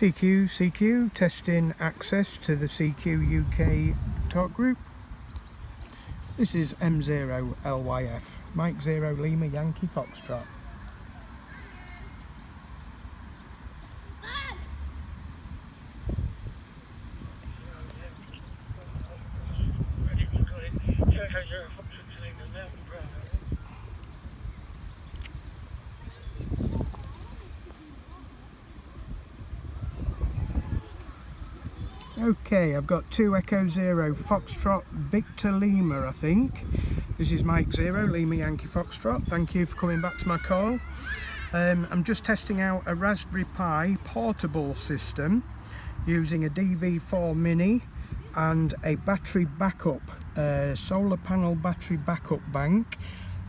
CQ, testing access to the CQ UK talk group. This is M0LYF, Mike 0 Lima Yankee Foxtrot. Okay, I've got 2 Echo 0 Foxtrot Victor Lima, I think. This is Mike 0 Lima Yankee Foxtrot. Thank you for coming back to my call. I'm just testing out a Raspberry Pi portable system using a DV4 Mini and a battery backup, solar panel battery backup bank.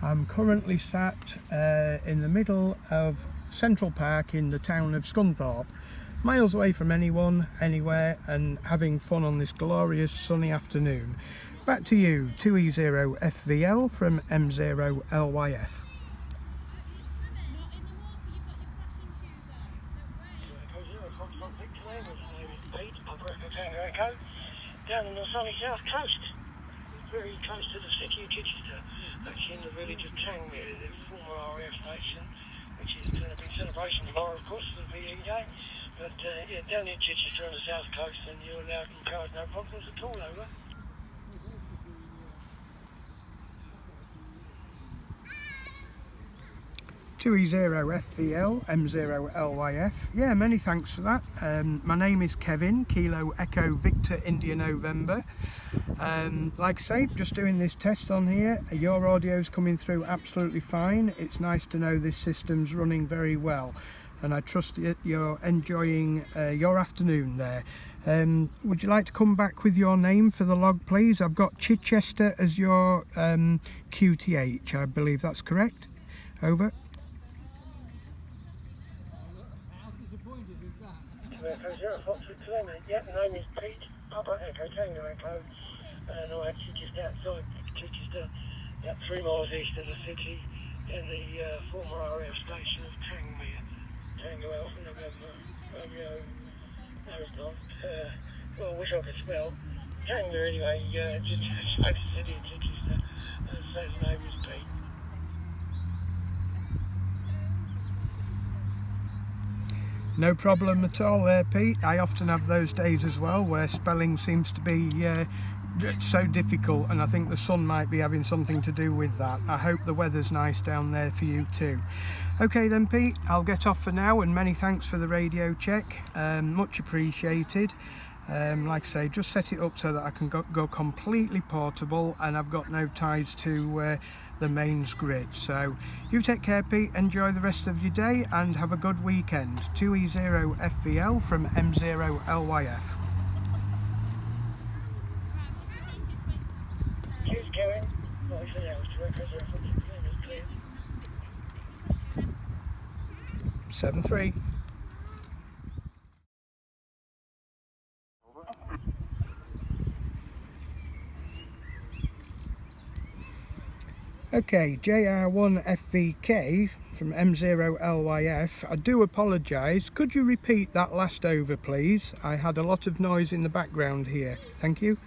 I'm currently sat in the middle of Central Park in the town of Scunthorpe, miles away from anyone, anywhere, and having fun on this glorious sunny afternoon. Back to you, 2E0 FVL from M0LYF. Down on the sunny south coast, very close to the city of Chichester, actually in the village of Tangmere, the former RAF station, which is going to be celebration tomorrow, of course, for the VE Day. But yeah, down in Chichester on the south coast, and you're allowed in cars, no problems at all, over. E0 FVL, M0LYF. Yeah, many thanks for that. My name is Kevin, Kilo Echo Victor India November. Like I say, just doing this test on here. Your audio's coming through absolutely fine. It's nice to know this system's running very well, and I trust that you're enjoying your afternoon there. Would you like to come back with your name for the log, please? I've got Chichester as your QTH, I believe that's correct. Over. Yeah, my name is Pete, Papa Echo, Tango Echo, and I'm actually just outside Chichester, about 3 miles east of the city, in the former RAF station of Tangmere. Tango Alpha November, Romeo, no it's not, well I wish I could spell. Tangmere anyway, just outside the city of Chichester, so the name is Pete. No problem at all there, Pete. I often have those days as well where spelling seems to be so difficult, and I think the sun might be having something to do with that. I hope the weather's nice down there for you too. Okay then, Pete, I'll get off for now, and many thanks for the radio check. Much appreciated. Like I say, just set it up so that I can go completely portable, and I've got no ties to the mains grid. So you take care, Pete, enjoy the rest of your day and have a good weekend. 2E0 FVL from M0LYF. Cheers, Kevin. 7-3. Okay, JR1FVK from M0LYF. I do apologise. Could you repeat that last over, please? I had a lot of noise in the background here. Thank you.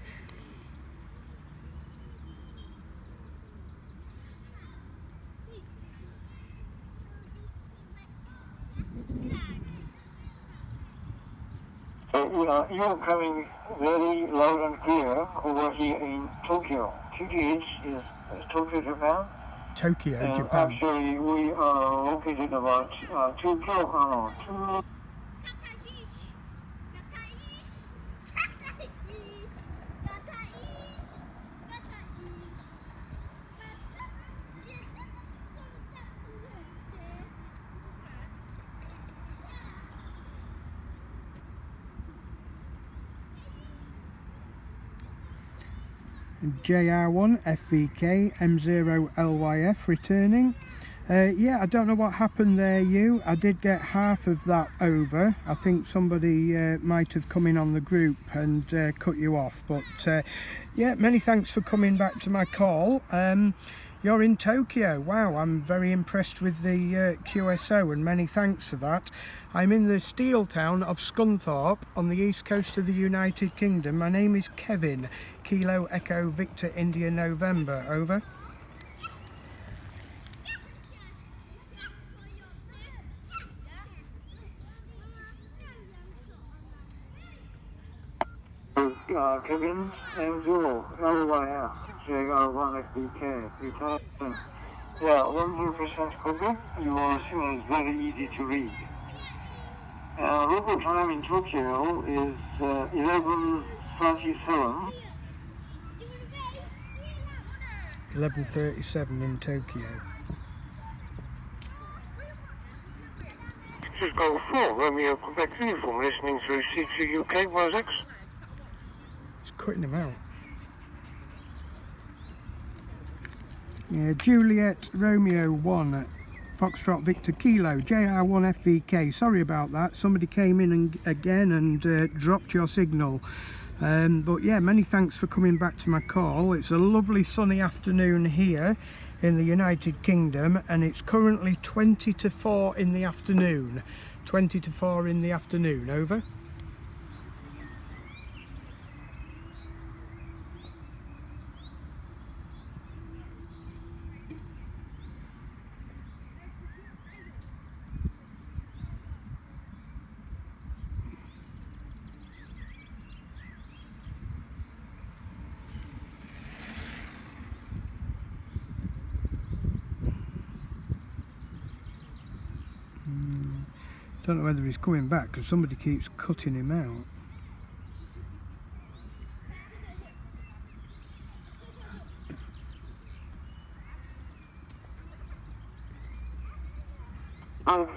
You're coming very loud and clear over here in Tokyo. QTH is Tokyo, Japan. Tokyo, and Japan. Actually, we are located about 2 kilometers. JR1 FVK M0LYF returning. Yeah, I don't know what happened there, I did get half of that over. I think somebody might have come in on the group and cut you off, but yeah, many thanks for coming back to my call. You're in Tokyo. Wow, I'm very impressed with the QSO, and many thanks for that. I'm in the steel town of Scunthorpe on the east coast of the United Kingdom. My name is Kevin, Kilo Echo Victor India November, over. Kevin, M0, LYF, JR1FBK, returning. Yeah, 100% copy. Your signal is very easy to read. Local time in Tokyo is 11:37. 11:37 in Tokyo. This is Golf 4, Romeo Quebec Uniform, listening through C2 UK, 106. It's cutting him out. Yeah, Juliet Romeo 1, Foxtrot Victor Kilo, JR1 FVK. Sorry about that. Somebody came in again and dropped your signal. But yeah, many thanks for coming back to my call. It's a lovely sunny afternoon here in the United Kingdom, and it's currently 20 to 4 in the afternoon. 20 to 4 in the afternoon, over. Don't know whether he's coming back because somebody keeps cutting him out.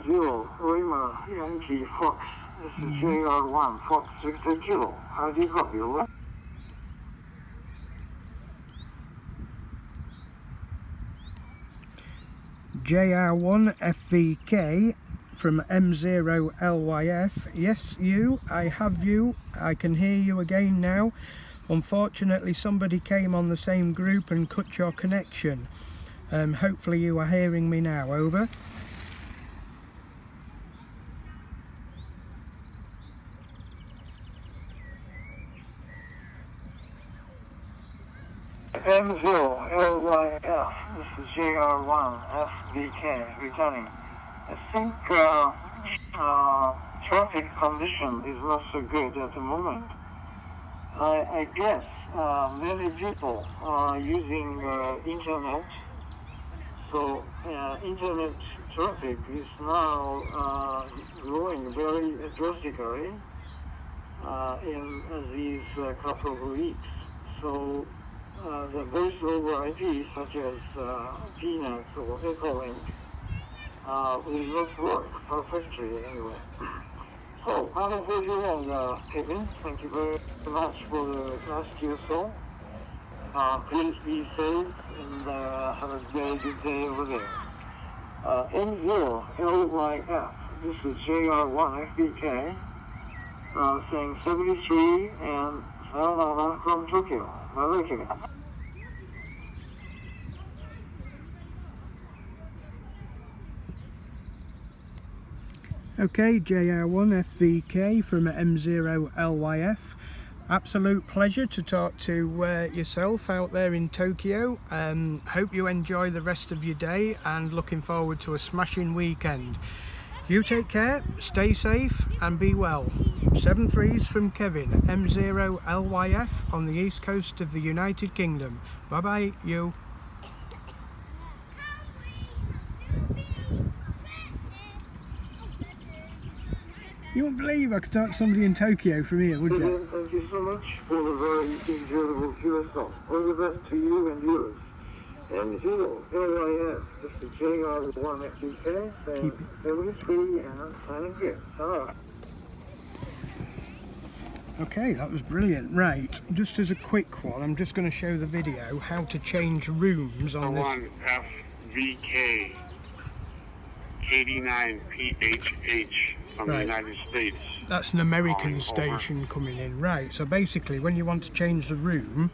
Zero, Lima, Yankee, Fox. This is JR1, Fox Victor Kilo. How do you copy, over? JR1 FVK from M0 LYF. Yes, you, I have you. I can hear you again now. Unfortunately, somebody came on the same group and cut your connection. Hopefully you are hearing me now, over. M0 LYF, this is JR1 FVK, returning. I think traffic condition is not so good at the moment. I guess many people are using internet, so internet traffic is now growing very drastically in these couple of weeks. So the voice over IP such as PNAT or Echolink will not work perfectly anyway. So, have a good day, Kevin. Thank you very much for the last year or so. Please be safe and have a very good day over there. M0 LYF, this is JR1 FBK, saying 73 and sayonara from Tokyo. Bye-bye, Kevin. Okay, JR1 FVK from M0 LYF. Absolute pleasure to talk to yourself out there in Tokyo. Hope you enjoy the rest of your day and looking forward to a smashing weekend. You take care, stay safe and be well. 7-3s from Kevin, M0 LYF on the east coast of the United Kingdom. Bye bye, you. You wouldn't believe I could talk to somebody in Tokyo from here, would you? Thank you so much for the very enjoyable QSL. All the best to you and yours. And zero, LYF, this is JR1 FBK, saying 73 and signing here. Alright. Okay, that was brilliant. Right, just as a quick one, I'm just going to show the video how to change rooms on this. FVK, KD9PHH from the United States. That's an American station coming in. Right, so basically when you want to change the room,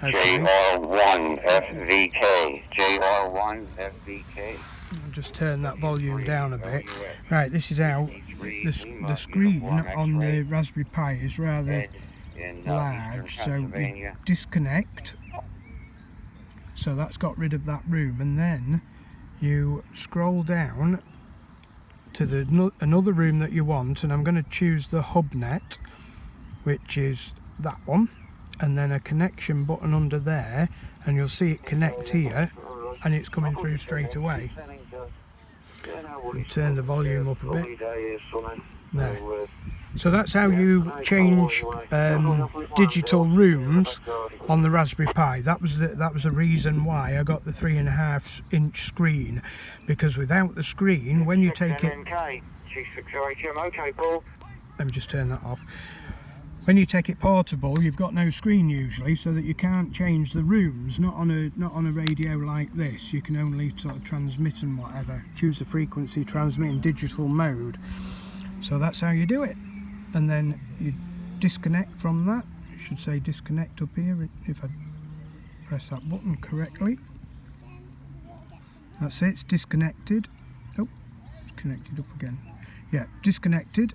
okay, JR1 FVK, JR1 FVK. I'll just turn that volume down a bit. Right, this is how the screen on the Raspberry Pi is rather large, so you disconnect, so that's got rid of that room, and then you scroll down to another room that you want, and I'm going to choose the hub net, which is that one, and then a connection button under there, and you'll see it connect here, and it's coming through straight away. And turn the volume up a bit. There. So that's how you change digital rooms on the Raspberry Pi. That was the reason why I got the 3.5-inch screen, because without the screen, when you take it, let me just turn that off. When you take it portable, you've got no screen usually, so that you can't change the rooms. Not on a radio like this. You can only sort of transmit and whatever. Choose the frequency, transmit in digital mode. So that's how you do it. And then you disconnect from that. It should say disconnect up here if I press that button correctly. That's it, it's disconnected. Oh, it's connected up again. Yeah, disconnected.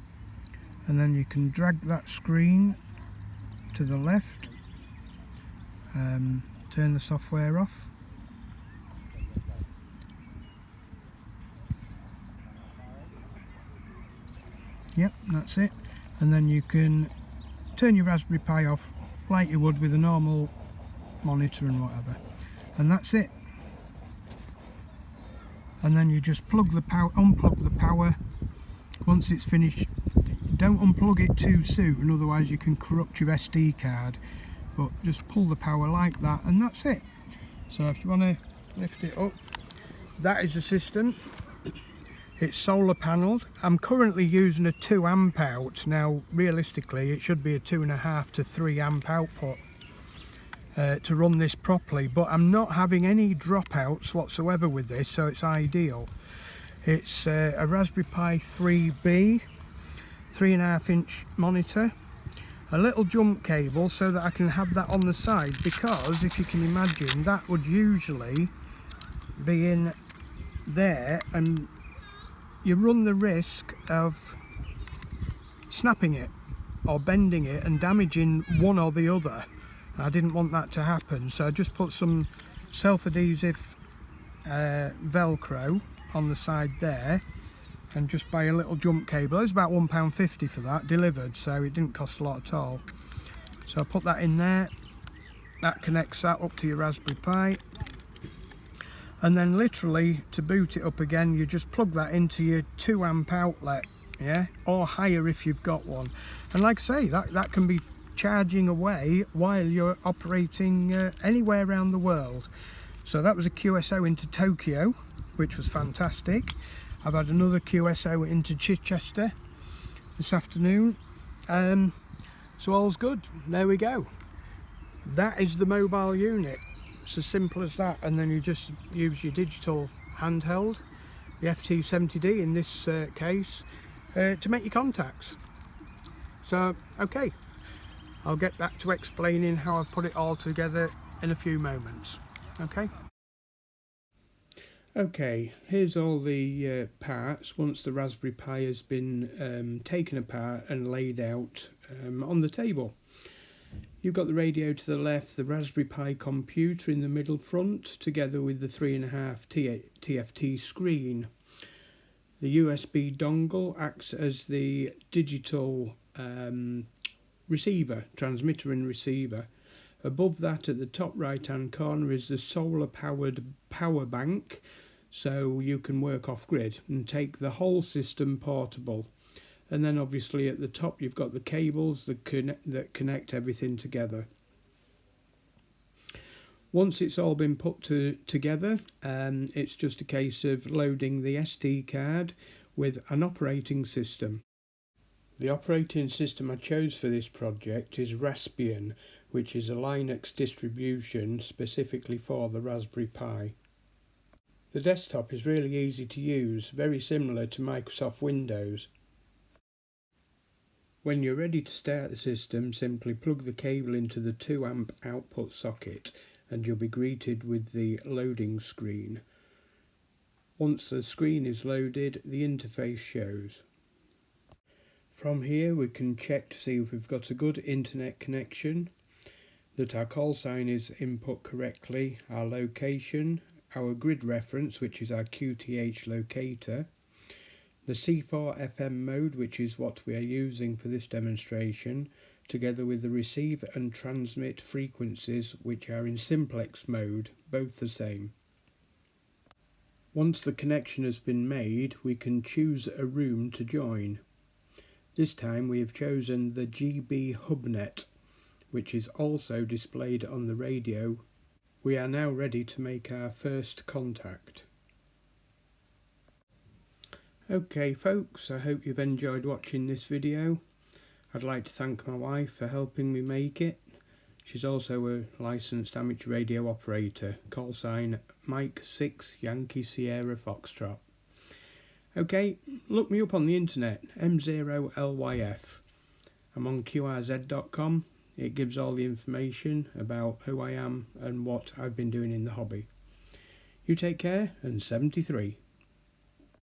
And then you can drag that screen to the left, turn the software off. Yep, that's it. And then you can turn your Raspberry Pi off like you would with a normal monitor and whatever. And that's it. And then you just plug the power, unplug the power. Once it's finished, don't unplug it too soon, otherwise you can corrupt your SD card. But just pull the power like that, and that's it. So if you want to lift it up, that is the system. It's solar panelled. I'm currently using a 2 amp out. Now realistically it should be a 2.5 to 3 amp output to run this properly, but I'm not having any dropouts whatsoever with this, so it's ideal. It's a Raspberry Pi 3B, 3.5-inch monitor, a little jump cable so that I can have that on the side, because if you can imagine, that would usually be in there and you run the risk of snapping it or bending it and damaging one or the other. I didn't want that to happen, so I just put some self-adhesive Velcro on the side there, and just buy a little jump cable. It was about £1.50 for that, delivered, so it didn't cost a lot at all. So I put that in there, that connects that up to your Raspberry Pi, and then literally to boot it up again, you just plug that into your 2 amp outlet, yeah, or higher if you've got one. And like I say, that can be charging away while you're operating anywhere around the world. So that was a QSO into Tokyo, which was fantastic. I've had another QSO into Chichester this afternoon, so all's good. There we go. That is the mobile unit. It's as simple as that, and then you just use your digital handheld, the FT70D in this case, to make your contacts. So okay, I'll get back to explaining how I've put it all together in a few moments. Okay, here's all the parts once the Raspberry Pi has been taken apart and laid out on the table. You've got the radio to the left, the Raspberry Pi computer in the middle front, together with the 3.5 TFT screen. The USB dongle acts as the digital receiver, transmitter and receiver. Above that, at the top right hand corner, is the solar powered power bank, so you can work off grid and take the whole system portable. And then obviously at the top you've got the cables that connect everything together. Once it's all been put together, it's just a case of loading the SD card with an operating system. The operating system I chose for this project is Raspbian, which is a Linux distribution specifically for the Raspberry Pi. The desktop is really easy to use, very similar to Microsoft Windows. When you're ready to start the system, simply plug the cable into the 2 amp output socket and you'll be greeted with the loading screen. Once the screen is loaded, the interface shows. From here we can check to see if we've got a good internet connection, that our call sign is input correctly, our location, our grid reference, which is our QTH locator, the C4 FM mode, which is what we are using for this demonstration, together with the receive and transmit frequencies, which are in simplex mode, both the same. Once the connection has been made, we can choose a room to join. This time we have chosen the GB HubNet, which is also displayed on the radio. We are now ready to make our first contact. Okay folks, I hope you've enjoyed watching this video. I'd like to thank my wife for helping me make it. She's also a licensed amateur radio operator. Call sign Mike 6 Yankee Sierra Foxtrot. Okay, look me up on the internet, M0LYF. I'm on QRZ.com. It gives all the information about who I am and what I've been doing in the hobby. You take care, and 73.